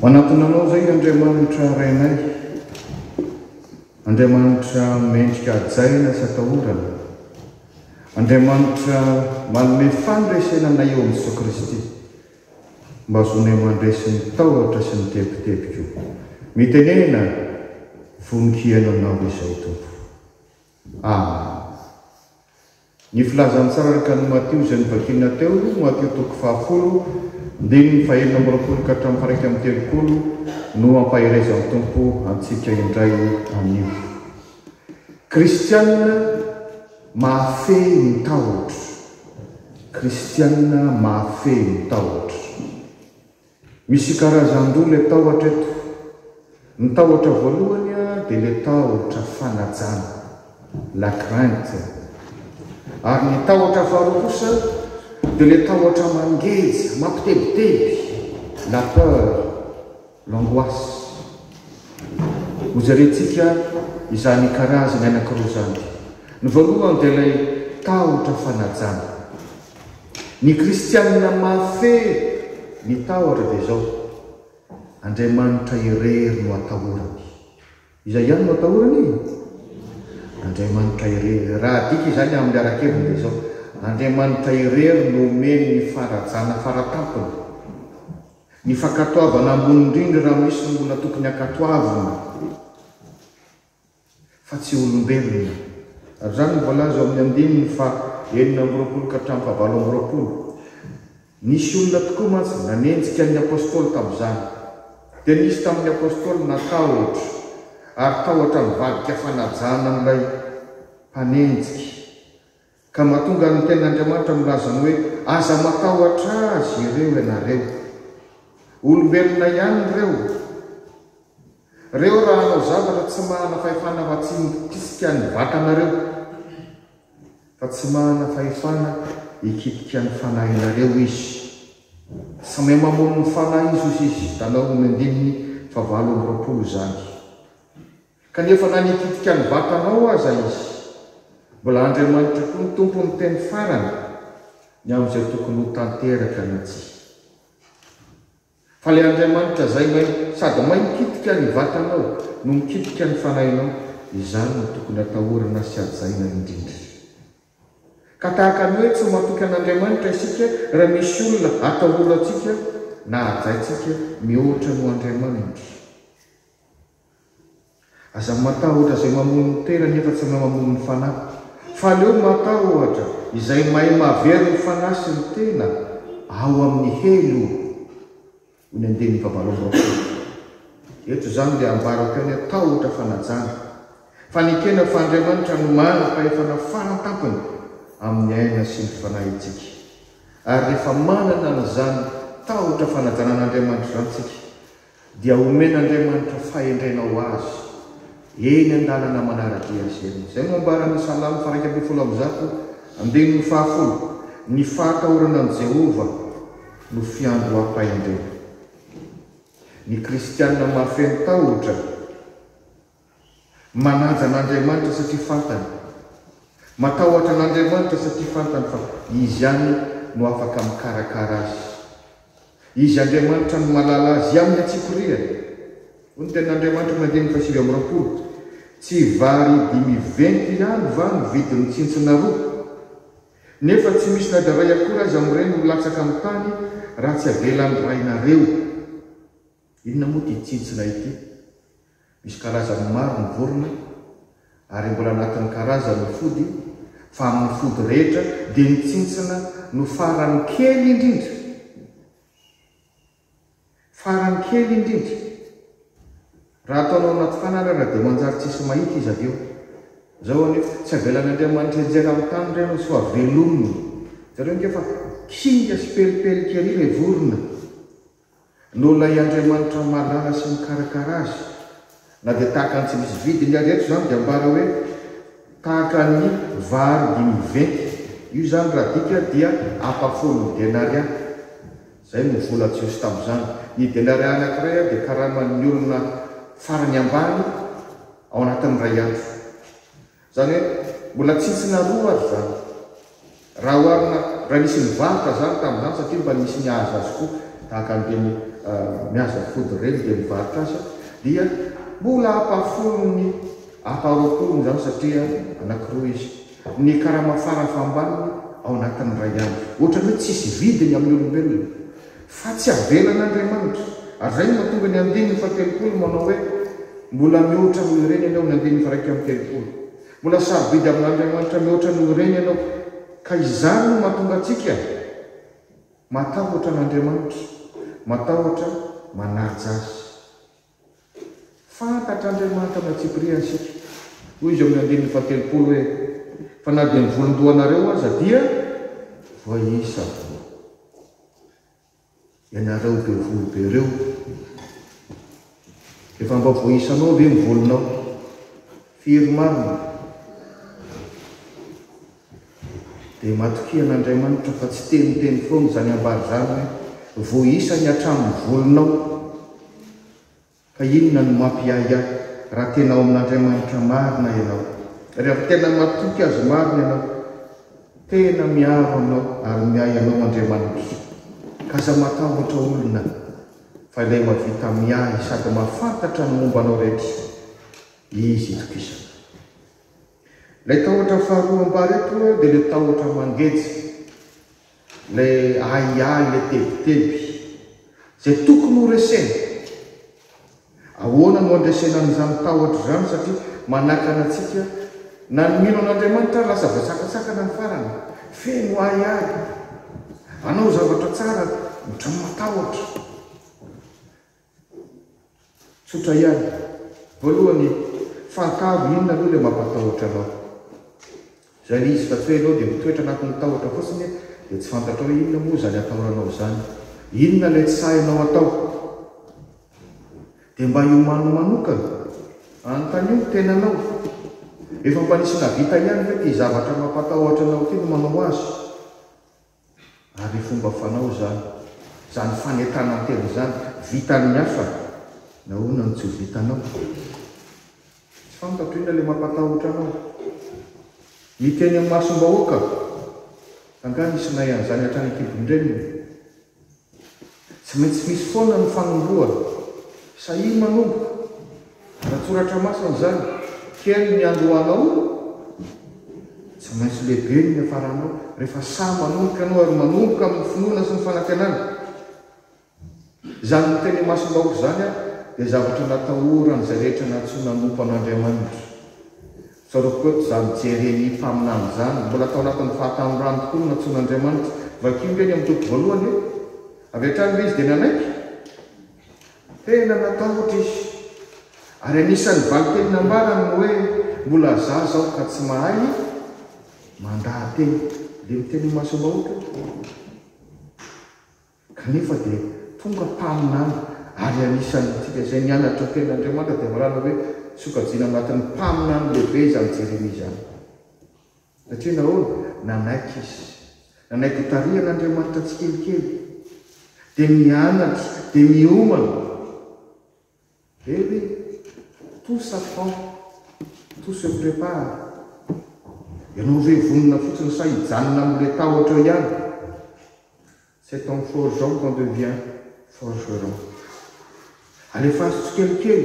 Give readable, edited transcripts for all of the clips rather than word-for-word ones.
Manatonanao zay Andriamanitra rainay, Andriamanitra mendrika ajaina sy atahorana, Andriamanitra manome fandraisana na eo amin'ny Jesosy Kristy mba azonay mandresy ny tahotra sy ny teboteboka. Mitenena voninkiana anao izay Tompo. Amen. Ny filazan'ny tsara araka ny Mateo izay nivakina teo, Mateo 10:24-30 no ampahirazan'ny Tompo antsika indray anio. Kristianina mahafehy ny tahotra. Kristianina mahafehy ny tahotra. Misy karazan-droa le tahotra eto. Ny tahotra voalohany dia le tahotra fanajana, la crainte. Ary ny tahotra faharoa kosa dia le tahotra mangeja, mampitebiteby, la peur, l'angoisse. Hozarentsika izany karazany anankiroa zany. Ny voalohany dia ilay tahotra fanajana. Ny kristianina mahafehy ny tahotra dia izao: Andriamanitra irery no atahorany. Izay ihany no atahorany? Andriamanitra irery. Raha dika izany amin'ny arakeviny dia izao: Andriamanitra irery no omeny ny farajana faratampony, ny fankatoavana ambony indrindra raha misy ny olona tokony hankatoavana, fa tsy olombelona. Ary izany voalaza amin'ny 9:9-7-20. Nisy olona tokoa mantsy nanenjika ny apôstôly tamin'izany. Dia nisy tamin'ny apôstôly natahotra, ary tahotra mivadika fanajana amin'ilay mpanenjika, ka mahatonga ny ten'Andriamanitra milazany hoe aza matahotra azy ireo ianareo. Olombelona ihany reo raha hanao zavatra tsy mahana fahefana fa tsy mikitika ny vatanareo, fa tsy mahana fahefana hikitika ny fanahinareo izy. Samy mamono ny fanahy izy tanao ny 9:20 zany. Kanefa na nikitika ny vatanao aza izy, mbola Andriamanitra koa ny Tompo ny teny farany ny amin'izay tokony ho tanteraka na tsy. Fa le Andriamanitra zay sady mahay mikitika ny vatanao no mikitika ny fanahinao, izany no tokony atahorana sy ajaina indrindra. Ka tahaka ny hoe tsy matoky an'Andriamanitra isika raha misy olona atahorantsika na ajaintsika mihoatra no Andriamanitra. Aza matahotra izay mamono ny tena nefa tsy mamono ny fanahy, fa leo matahotra izay mahay mahavery ny fanahy sy ny tena ao amin'ny helo. Ny 9:20. Eto zany dia ambara teny tahotra fanajana. Fa ny tena fa Andriamanitra no manana fahefana faratampony amin'ny aina sy ny fanahitsika. Ary rehefa manana n'izany tahotra fanajana an'Andriamanitra antsika, dia omen'Andriamanitra fahendrainao azy eny an-dalana manaraka azy eny. Izay no ambaran'ny Salamo 119:10. Ny fahatahorana an' Jehova no fiandro ampahendrena. Ny kristianina mahafehy tahotra manaja an'Andriamanitra satria fantany, matahotra an'Andriamanitra satria fantany fa izy ihany no afaka mikarakara azy. Izy Andriamanitra no malala azy amin'ny atsiporiany. Ny ten'Andriamanitra mandeha 7:20. Tsy vary 5:20 ihany va ny vidin'ny tsintsina roa, nefa tsy misy na daray akory azy amin'ireny no latsaka amin'ny tany raha tsy avelan'ny rainareo. Inona moa ty tsintsina ity? Misy karazany maro ny vorona, ary mbola anatin'ny karazany fody, fa amin'ny fody rehetra dia ny tsintsina no farany kely indrindra. Farany kely indrindra. Raha ataonao anaty fanarana dia manjary tsisy mahita izy aveo. Zao anefa tsy avelan'Andriamanitra enjera amin'ny tany ireny sy velominy. Zareo ngefa kinga sy pelipely kely le vorona. No lay Andriamanitra malala sy mikarakara azy, na dia tahaka ny tsy misy vidiny arehetra zany dia ambara hoe tahaka ny vary 5:20. Io zany raha dika dia apafolo denari. Zay no vola Jiosy tamin'izany. Ny denari anankiray dia karaman'ny olona farany ambany ao anatin'ny ray andro. Zany hoe mbola tsintsina roa azy zany. Raha oharina raha nisy nivarotra zany tamin'izany, satria mba nisy nihaza azy koa tahaka an'ireny miaza fody reny dia mivarotra aza dia mbola ampafolony amparoapolony zany satria anankiroa izy ny karamafara fambaniny ao anatin'ny ray ihany ohatrany hoe tsisy vidiny amin'ny olombelona fa tsy avelan'Andriamanitra ary zay no mahatonga ny andininy fa telopolo manao hoe mbola mihoatra noho ireny ianao ny andininy fa raiky amin'ny telopolo mbola sarobidy amin'Andriamanitra mihoatra noho ireny ianao ka izany no mahatonga antsika matahotra n'Andriamanitra matahotra manaja azy fantatra Andriamanitra matsipiriansika hoy izy amin'ny andininy fa telopolo hoe fa na dia nivolondohanareo aza dia voaisa ianareo be volo be reo efa mba voaisanao ve mivolonao firy marina dia matokia n'Andriamanitra fa tsy teniteny foana zany ambary zany hoe voaisa ny hatramin'ny volonao ka inona no mampiahy raha tena ao amin'Andriamanitra marina ianao rehefa tena matoky azy marina ianao tena miaro anao ary miahy anao Andriamanitra ka za matahotra olona fa ilay mavita miahy sady mahafantatra ny momba anao rehetra izy itokisana ilay tahotra faharoa ambary eto dia ilay tahotra mangeja ilay ahiahy ilay tebiteby zay tokony ho resena ahoana no andresena n'izany tahotra zany satria manakana antsika na ny mino an'Andriamanitra lasa voasakasakana ny farany feno ahiahy anao zavatra tsara otra matahotra tsotra ihany voalohany fankavo inona aloha ilay mampatahotra anao zay le izy fa tsy hoe anao dia mitoetra anatin'ny tahotra fotsiny dia tsy fantatra hoe inona moa zany atahoranao zany inona ilay tsy sahinao atao dia mba hiomano manokana anontany tenanao efa mpanisy navita ihany hoe ty zavatra mampatahotra anao ty no manao azy ary fomba fanao zany zany fanetana tena zany vitan'ny hafa na hoana no tsy ho vitanao tsy fantatro inona ilay mampatahotra anao miteny amin'ny masom-bahoaka anga nisy nay an'izany hatrany akibondreniny tsy maintsy misy foana ny fanomboa sahia manomboka natsoratra masina zany kely ny andohanao tsy maintsy lehibe ny afaranao rehefa sa manomboka anao ary manomboka amin'ny finoana sy ny fanantenana zany miteny masom-bahoaka zany a dia zavatra natahorany izay rehetra natsoa nanompo an'Andriamanitra sarokoto zany jereny mpaminany zany mbola tao anatin'ny fahatanorano tokoa no natsoan'Andriamanitra vakio reny amin'ny toko voalohany avy hatrany le izy dia nanaiky tena natahotra izy ary anisan'ny valitenina ambarany no hoe mbola zaza aho ka tsy mahay mandahateny le miteny masom-bahoaka kanefa dia tonga mpaminany ary anisan'ntsika izay nianatra ten'Andriamanitra dia marana hoe sokajiana anatin'ny mpaminany lehibe zany jeremy zany satria nahoana nanaiky izy nanaiky tarihan'Andriamanitra tsy kelikely dia mianatra dia miomana ery tout s'apprend tout se prépare ianao ve vonona fotsiny sa hijanona amin'ilay tahotra ihany c'est en forgeant qu'on devient forgeron alefa azo tsy kelikely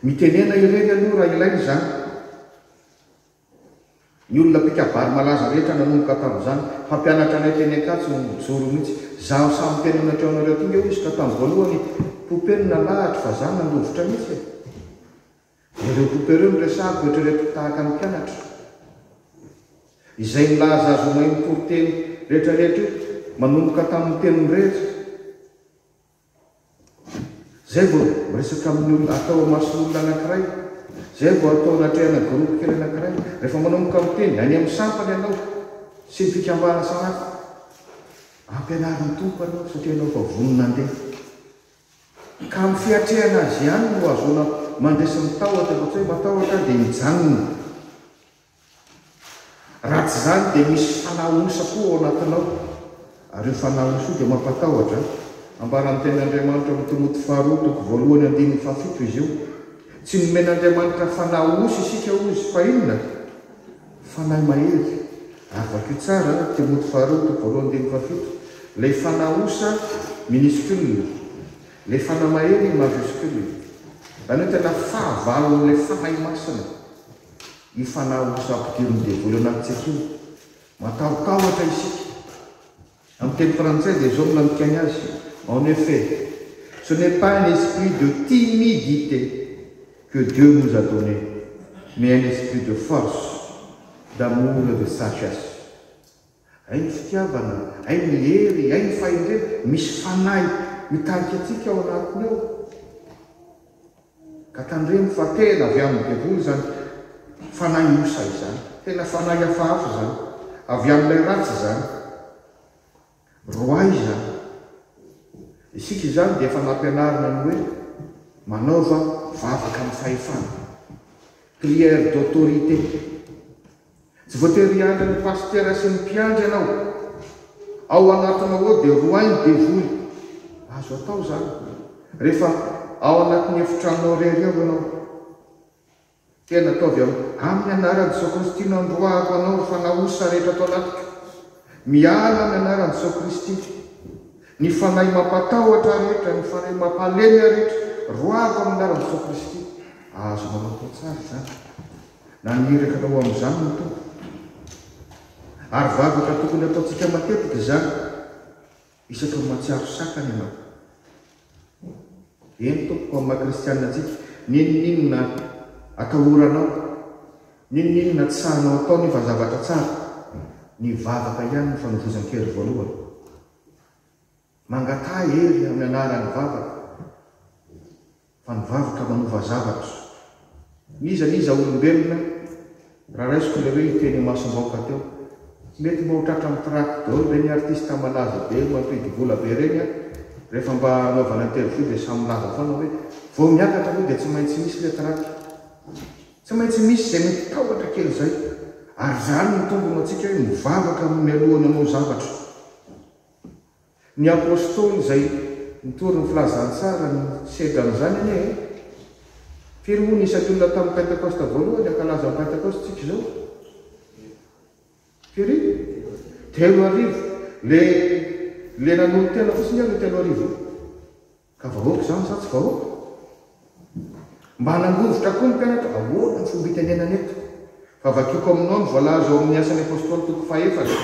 mitenena ireny aloha raha ilainy zany ny olona mpikabary malaza rehetra nanomboka tamin'izany fampianatra anay teny akatso mijoro mihitsy zaho samy tenana treo anareo tonga eo izy ka tamin'ny voalohany popenina lahatra fa zany nandovitra mihitsy ireo popereo nyresako oetrarehetra tahaka ny mpianatra izay milaza azo mahay miporoteny rehetrarehetra io manomboka tamin'ny teniny rehetra zay vao miresaka amin'ny olona atao mason'olona anankiray zay vao atao anatrehana groupe kely anankiray rehefa manomboka amin'ny teny any amin'ny sampany ianao sy ny fikambana sanafa ampianariny tompo anao satria anao fa vonona andeha ka amin'ny fiatrehana azy ihany no azona mandresy mitahotra fa tsy hoe matahotra dia mijanona raha tsy zany dia misy fanahosa koa ao anatinao ary io fanahosa io dia mampatahotra ambarany ten'Andriamanitra amin'ny Timoty faharoa toko voalohany andininy fahafito izy io tsy nomen'Andriamanitra fanahosa isika ozy fa inona fanahy mahery ary vakio tsara Timoty faharoa toko voalohany andininy fahafito le fanaosa minuscule, le fanamahely majuscule. Zany hoe tena fahavalon'le fanahy masina io fanaosa ampidirony devolo anatintsika io. Matahotahotra isika. Amin'ny teny frantsay dia zao milanikany azy. En effet, ce n'est pas un esprit de timidité que Dieu nous a donné, mais un esprit de force, d'amour et de sagesse. Hainy fitiavana, hainy hery, hainy fahendrena, misy fanahy mitarika atsika ao anatiny ao. Ka tandremo fa tena avy amin'ny devoly zany fanahy osa izany, tena fanahy hafahafa zany, avy amin'ilay ratsy zany, roay zany. Isika izany dia efa nampianarina ny hoe manaova vavaka amin'ny fahefana, prière d'autorité. Tsy voatery hiandry ny pastera sy ny mpiandry ianao ao anatinao ao dia roainy devoly, azo atao zany. Rehefa ao anatin'ny efitranao rery ao ianao, tena ataovy amin'ny anaran'i Jesosy Kristy no androahako anao fanaosa rehetra atao anatika. Miala amin'ny anaran'i Jesosy Kristy ny fanahy mampatahotra rehetra, ny fanahy mampalemy rehetra, roahako amin'ny anaran'i Jesosy Kristy. Azo manao tsara zany. Naniraka anao amin'izany no tompo. Ary vavaka tokony ataontsika matetika zany isaka matsiaro sakany ianao. Eny tompoko amin'ny maha-kristianina antsika, ninonina atahoranao, ninonina tsy sahanao atao nefa zavatra tsara, ny vavaka ihany ny fanovozan-kery voalohany. Mangatà hery amin'ny anaran'ny vavaka, fa ny vavaka manova zavatra. Niza olombelona, raha raisiko le hoe teny masom-baoka teo, mety mba hotratra amin'ny tracteur reny artiste malaza be mampidy vola be reny a, rehefa mba anaovana interview dia samy laza foana hoe vao miakatra aloha dia tsy maintsy misy le traky, tsy maintsy misy zay mety tahotra kely zay. Ary zany ny tombony antsika hoe mivavaka mialohana anao zavatra. Ny apôstôly izay nitory ny filazantsara ny sedran'izany anie e, firy moa nisy olona tamin'ny Pentecoste voalohany ankalaza amin'ny Pentecoste tsika zao? Firy? 3 arivo. Le nanolo tena fotsiny aho le 3 arivo. Ka vahoaka zany sa tsy vahoaka? Mba hanangovotra koa ny mpianatra, ahoana ny fomba itenenana eto? Fa vakiako aminao ny voalaza ao amin'ny asan'ny apôstôly toko faefatra,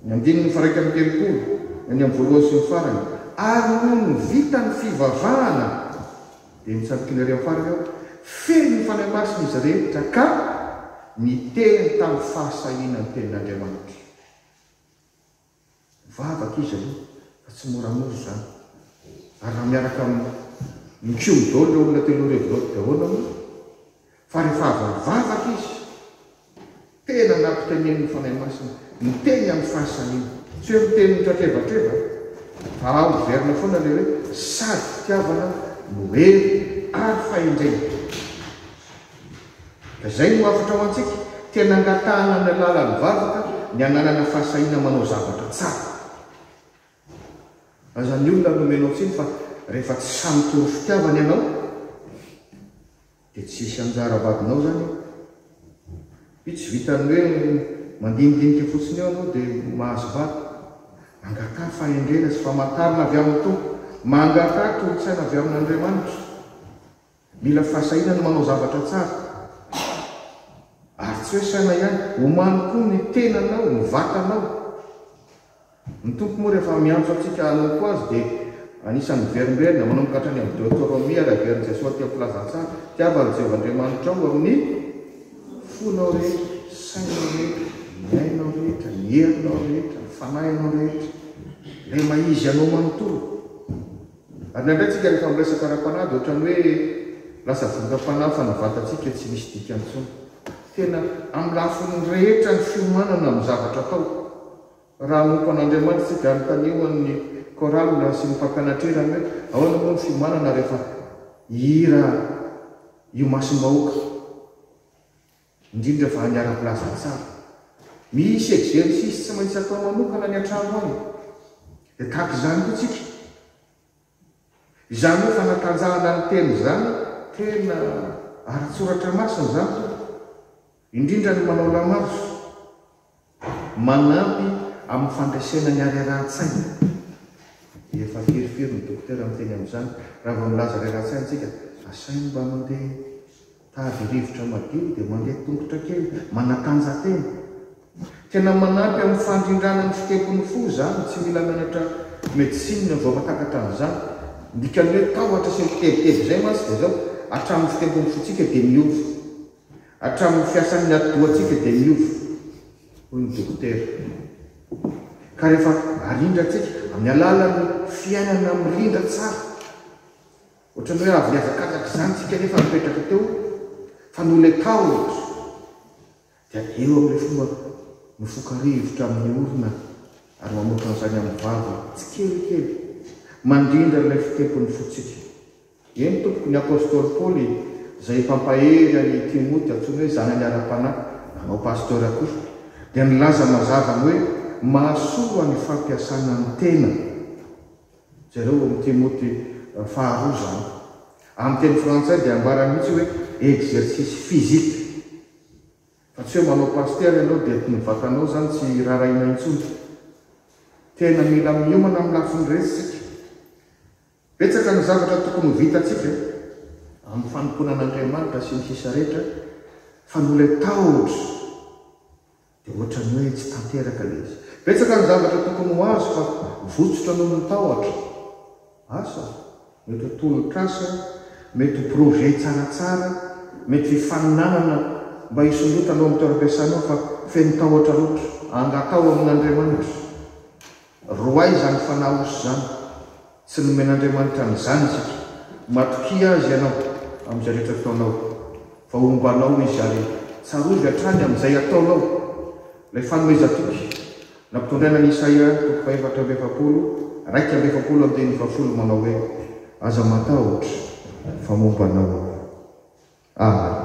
ny 9:30, ny amin'ny voalohany sy ny farany. Ary noho ny vita ny fivavahana, dia mitsariky ny amin'ny farany ao, feno ny fanahy masina izy rehetra ka niteny tamin'ny fahasahiana ny tenin'Andriamanitra. Vavaka izy aloha, fa tsy moramora zany. Ary raha miaraka amin'ny kiody daholo le olona 3 arivo daholo moa, fa rehefa avavavaka izy, tena nampitenen'ny fanahy masina, miteny amin'ny fahasahiana. Tsy hoe miteny mitratrevatreva, fa ao verina foana le hoe sady fitiavana no hery ary fahendrena. Ka zay no afatra ho antsika, tena angatahana amin'ny alalan'ny vavaka ny ananana fahasahiana manao zavatra tsara. Azany olona nomenao tsiny fa rehefa tsy samy toro fitiavana ianao dia tsisy anjara vadinao zany. Io tsy vitany hoe mandinidinika fotsiny eo anao dia mahazo vady. Mangatà fahendrena sy famantarana avy amin'ny tompo, mangatà toro-tsaina avy amin'Andriamanitra. Mila fahasahiana no manao zavatra tsara. Ary tsy hoe saina ihany, omany koa ny tenanao, ny vatanao. Ny tompo moa rehefa miantso antsika hanao koa azy dia anisan'ny verimberina manomboka hatrany amin'ny Deutéronomie ary averin' Jesosy ty ampilazatsara, tiavany Jehovah-Andriamanitra ao amin'ny fonao rehetra, sainao rehetra, ny ainao rehetra, ny herinao rehetra, ny fanahinao rehetra, ilay maizy anao manontolo. Ary nandraitsika rehefa miresaka ara-panahy dia ohatrany hoe lasa vontam-panahy fa ny vatantsika tsy misy dikantsony. Tena amin'ny lafiny rehetra ny fiomanana amin'ny zavatra atao. Raha nompo an'Andriamanitra tsy dia anontanian'ny koralina sy ny mpampianatrerana hoe ahoana moa ny fiomanana rehefa hira io masom-bahoaka, indrindra fa any ara-pilazantsara. Misy exercice tsy maintsy atao manokana ny an-trano any. Dia tahaka izany koa tsika. Izany hoe fanatanjahana ny teny zany, tena ara-tsoratra masina zany, indrindra ny manao lamaso, manampy amin'ny fandraisena ny ariarahan-tsaina. Efa ferifery ny dokotera miteny amin'izany raha vao milaza ariarahan-tsaina tsika asainy mba mandeha tady rivotra madio dia mandeha tongotra kely manatanja-tena. Tena manampy amin'ny fandrindrana ny fitepony fo zany, tsy mila mianatra medisina vao matakatra an'izany. Dikany hoe tahotra sy mitebiteby izay masy dia zao hatramin'ny fitepony fotsika dia miova, hatramin'ny fiasan'ny ati-dohantsika dia miova hoy ny dokotera. Ka rehefa arindratsika amin'ny alalan'ny fiainana mirindra tsara, ohatrany hoe avy niazakazaka izany tsika nefa mipetraka teo fa nole tahotra dia eo amin'ilay fomba mifoka rivotra amin'ny orona ary mamoaka an'izany amin'ny vava tsy kelikely mandrindra ilay fitepony fotsika. Eny tompoko ny apôstôly Paoly izay mpampahery any Timoty antsoina hoe zanany ara-panahy, nanao pastora koa, dia nilaza mazava hoe mahasoa ny fampiasana ny tena. Jereo amin'ny Timoty 2 zany. Amin'ny teny frantsay dia ambarany mihitsy hoe exercice physique. Fa tsy hoe manao paster ianao dia ny vatanao zany tsy raraina intsony. Tena mila miomana amin'ny lafiny resitsika. Betsaka ny zavatra tokony vitatsika amin'ny fanomponan'Andriamanitra sy ny sisa rehetra fa nole tahotra dia ohatrany hoe tsy tanteraka ilay izy. Betsaka ny zavatra tokony ho azo fa votsotra noho ny tahotra. Asa mety ho tolotr'asa, mety ho projet tsaratsara, mety fifaninanana mba hisondrotanao amin'ny toeram-piasanao fa feno tahotra loatra angatao amin'Andriamanitra. Roay zany fanahosy zany, tsy nomen'Andriamanitra n'izany isika. Matoky azy ianao amin'izay rehetra ataonao, fa ombanao izy ary tsarovy hatrany amin'izay ataonao. Ilay fanomezatoky nampitondraina ny Isaia 4:7-9 manao hoe aza matahotra fa mombanao. Amen.